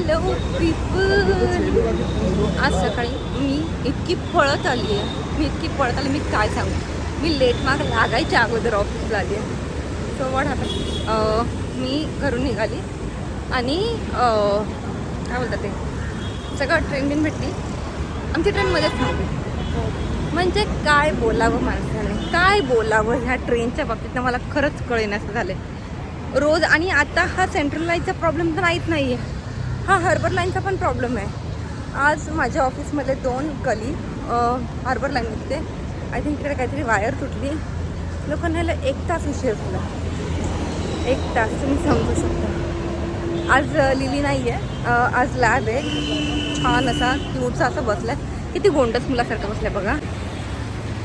Hello people, आज सकाळी मी इतकी पळत आली आहे, मी काय सांगू. मी लेट मार्क लागायच्या अगोदर ऑफिसला आली आहे. सो वॉट हॅपन, मी घरून निघाली आणि काय बोलतात ते सगळं ट्रेन बिन भेटली. आमची ट्रेनमध्येच थांबली. म्हणजे काय बोलावं माणसाने, काय बोलावं ह्या ट्रेनच्या बाबतीत मला खरंच कळेनासं झालं आहे रोज. आणि आता हा सेंट्रल लाईनचा प्रॉब्लेम तर नाही आहे, हा हार्बर लाईनचा पण प्रॉब्लेम आहे. आज माझ्या ऑफिसमध्ये 2 कली हार्बर लाईन निघते. आय थिंक तिकडे काहीतरी वायर तुटली. लोकांना यायला 1 तास उशीर झाला. 1 तास तुम्ही समजू शकता. आज लिली नाही आहे, आज लॅब आहे. छान असा क्यूटचा असं बसला आहे, किती गोंडस मुलासारखं बसलं आहे बघा.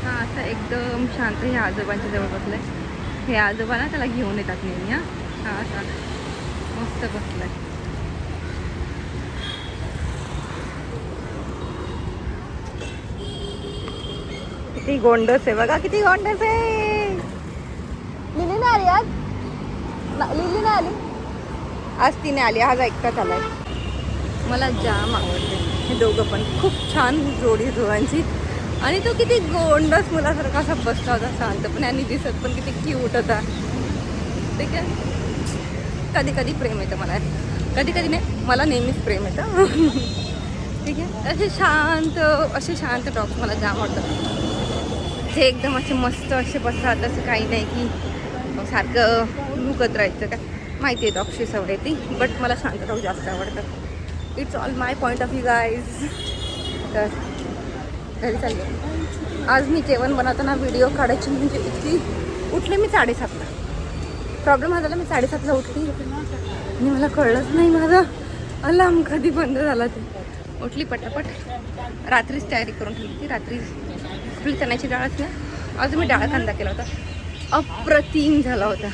हा असा एकदम शांत ह्या आजोबांच्या जवळ बसलं आहे. हे आजोबा ना त्याला घेऊन येतात नेहमी. हा असा मस्त बसला आहे. किती गोंडस आहे बघा, किती गोंडस आहे. लिली नाही आली आज, लिली नाही आली आज, तिने आली. आज एकटाच आलाय. मला जाम आवडते हे दोघं पण, खूप छान जोडी दोघांची. आणि तो किती गोंडस मुलासारखा असा बसला होता शांतपणे, आणि दिसत पण किती क्यूट होता. ठीक आहे, कधी कधी प्रेम येतं मला, कधी कधी नाही, मला नेहमीच प्रेम येतं. ठीक आहे, असे शांत डॉग्स मला जाम आवडतात. हे एकदम असे मस्त असे बसतात, असं काही नाही की सारखं लुकत राहायचं. काय माहिती आहे डॉगची सवय ती, बट मला शांत डॉग जास्त आवडतात. It's all my point of view guys. तर घरी चालले. आज मी जेवण बनवताना व्हिडिओ काढायची म्हणजे इतकी उठले मी 7:30ला. प्रॉब्लेम हा झाला, मी 7:30ला उठली आणि मला कळलंच नाही माझा अलार्म कधी बंद झाला. ते उठली पटापट, रात्रीच तयारी करून ठेवली होती. रात्री आपली चण्याची डाळ असते, अजून मी डाळ कांदा केला होता, अप्रतिम झाला होता.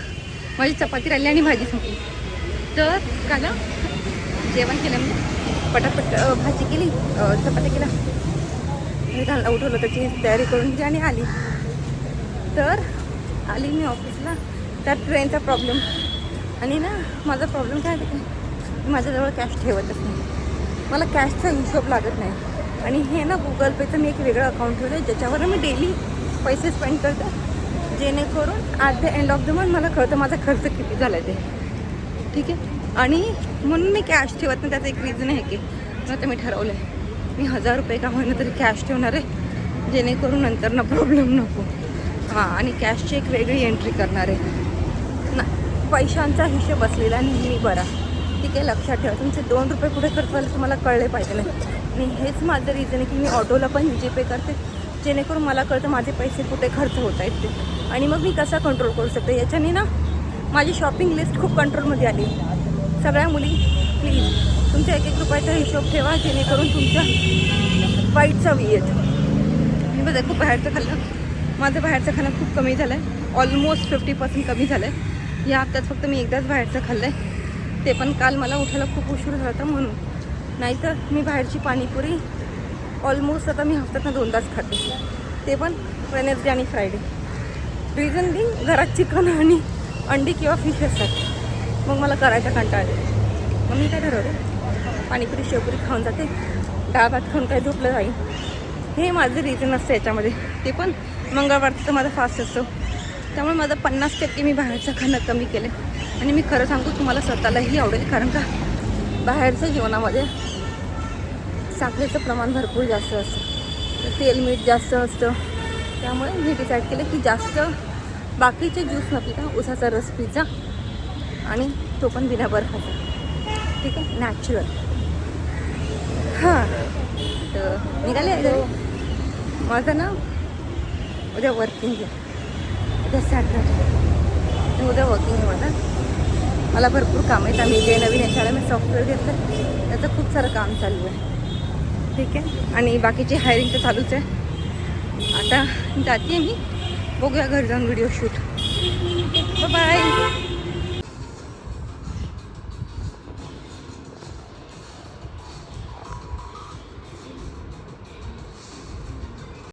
माझी चपाती राहिली आणि भाजी संपली. तर काला जेवण केलं मी पटापट, भाजी केली, चपाती केला, घालला उठवलं, त्याची तयारी करून दिली आणि आली. तर आली मी ऑफिसला. त्यात ट्रेनचा प्रॉब्लेम. आणि ना माझा प्रॉब्लेम काय आहे, माझ्याजवळ कॅश ठेवतच नाही. मला कॅशचा हिशोब लागत नाही. आणि हे ना गुगल पेचं मी एक वेगळं अकाउंट ठेवलं आहे, ज्याच्यावर मी डेली पैसे स्पेंड करते, जेणेकरून at the end of the month मला कळतं माझा खर्च किती झाला आहे ते. ठीक आहे, आणि म्हणून मी कॅश ठेवत नाही. त्याचं एक रिझन आहे की आता मी ठरवलं आहे मी 1000 रुपये का होईना तरी कॅश ठेवणार आहे, जेणेकरून नंतर ना प्रॉब्लेम नको. हां, आणि कॅशची एक वेगळी एंट्री करणार आहे ना. पैशांचा हिशोब असलेला नेहमी बरा. ठीक आहे, लक्षात ठेवा. तुमचे 2 रुपये कुठे खर्च झाले तुम्हाला कळले पाहिजे नाही. आणि हेच माझं रिझन आहे की मी ऑटोला पण जीपे करते, जेणेकरून मला कळतं माझे पैसे कुठे खर्च होत आहेत ते, आणि मग मी कसा कंट्रोल करू शकते. याच्याने ना माझी शॉपिंग लिस्ट खूप कंट्रोलमध्ये आली. सगळ्या मुली प्लीज तुमच्या 1-1 रुपयाचा हिशोब ठेवा, जेणेकरून तुमच्या वाईट सवयी आहेत. मी बघा खूप बाहेरचं खाल्लं, माझं बाहेरचं खाणं खूप कमी झालं आहे. ऑलमोस्ट 50% कमी झालं आहे. या हप्त्यात फक्त मी एकदाच बाहेरचं खाल्लं आहे, ते पण काल मला उठायला खूप उशीर झाला होता म्हणून. नाहीतर मी बाहेरची पाणीपुरी ऑलमोस्ट आता मी हफ्त्यातनं 2दाच खाते, ते पण वेडनेसडे आणि फ्रायडे. रिझन बिंग घरात चिकन आणि अंडी किंवा फिश असतात, मग मला करायचा कंटाळा येतो. मग मी काय ठरवलं, पाणीपुरी शेवपुरी खाऊन जाते, डाळ भात खाऊन काय झोपलं जाईल. हे माझं रिझन असतं याच्यामध्ये. ते पण मंगळवारचं तर माझा फास्ट असतो, त्यामुळे माझं 50% मी बाहेरचं खाणं कमी केलं. आणि मी खरं सांगू तुम्हाला स्वतःलाही आवडेल, कारण का बाहेरच्या जेवणामध्ये साखरेचं प्रमाण भरपूर जास्त असतं, तेल मीठ जास्त असतं. त्यामुळे मी डिसाईड केलं की जास्त बाकीचे ज्यूस न पिता उसाचा रस पिझ्झा, आणि तो पण बिना बर्फाचा. ठीक आहे, नॅचरल. हां, तर निघाले घरी. माझं ना उद्या वर्किंग आहे, उद्या सॅटरडे, उद्या वर्किंग आहे माझं. मला भरपूर काम आहेत. आम्ही जे नवीन याच्याला मी सॉफ्टवेअर घेतलं त्याचं खूप सारं काम चालू आहे. ठीक आहे, आणि बाकीची हायरिंग तर चालूच आहे. आता जाते मी, बघूया घरी जाऊन व्हिडिओ शूट. बाय.